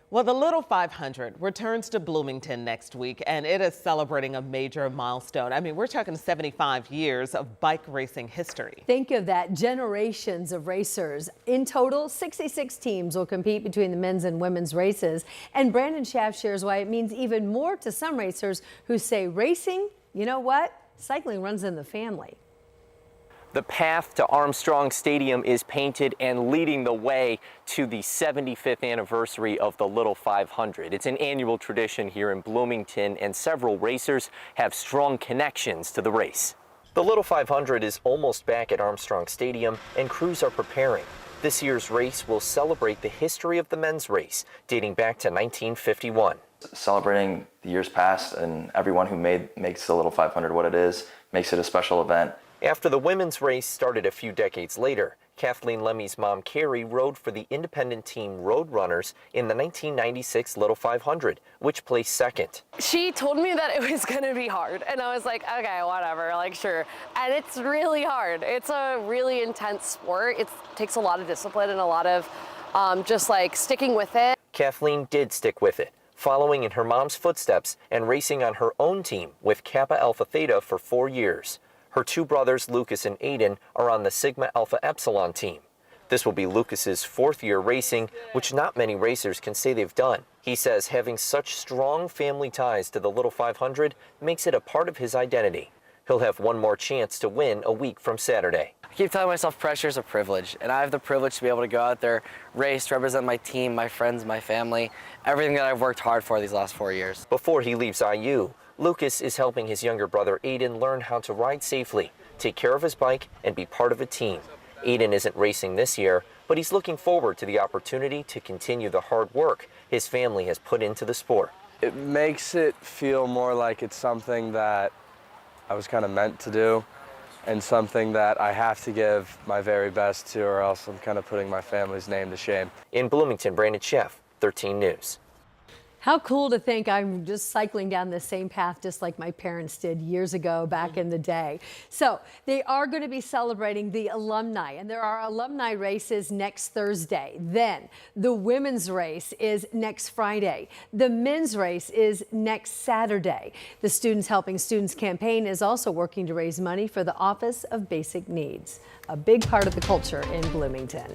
Well, the Little 500 returns to Bloomington next week, and it is celebrating a major milestone. I mean, we're talking 75 years of bike racing history. Think of that, generations of racers. In total, 66 teams will compete between the men's and women's races. And Brandon Schaff shares why it means even more to some racers who say racing, you know what? Cycling runs in the family. The path to Armstrong Stadium is painted and leading the way to the 75th anniversary of the Little 500. It's an annual tradition here in Bloomington, and several racers have strong connections to the race. The Little 500 is almost back at Armstrong Stadium, and crews are preparing. This year's race will celebrate the history of the men's race, dating back to 1951. Celebrating the years past and everyone who makes the Little 500 what it is, makes it a special event. After the women's race started a few decades later, Kathleen Lemmy's mom, Carrie, rode for the independent team Roadrunners in the 1996 Little 500, which placed second. She told me that it was going to be hard, and I was like, okay, whatever, like, sure. And it's really hard. It's a really intense sport. It takes a lot of discipline and a lot of just like sticking with it. Kathleen did stick with it, following in her mom's footsteps and racing on her own team with Kappa Alpha Theta for 4 years. Her two brothers, Lucas and Aiden, are on the Sigma Alpha Epsilon team. This will be Lucas's 4th year racing, which not many racers can say they've done. He says having such strong family ties to the Little 500 makes it a part of his identity. He'll have one more chance to win a week from Saturday. I keep telling myself pressure is a privilege, and I have the privilege to be able to go out there, race, represent my team, my friends, my family, everything that I've worked hard for these last 4 years. Before he leaves IU, Lucas is helping his younger brother Aiden learn how to ride safely, take care of his bike, and be part of a team. Aiden isn't racing this year, but he's looking forward to the opportunity to continue the hard work his family has put into the sport. It makes it feel more like it's something that I was kind of meant to do, and something that I have to give my very best to, or else I'm kind of putting my family's name to shame. In Bloomington, Brandon Schaff, 13 News. How cool to think I'm just cycling down the same path just like my parents did years ago back in the day. So they are going to be celebrating the alumni, and there are alumni races next Thursday. Then the women's race is next Friday. The men's race is next Saturday. The Students Helping Students campaign is also working to raise money for the Office of Basic Needs, a big part of the culture in Bloomington.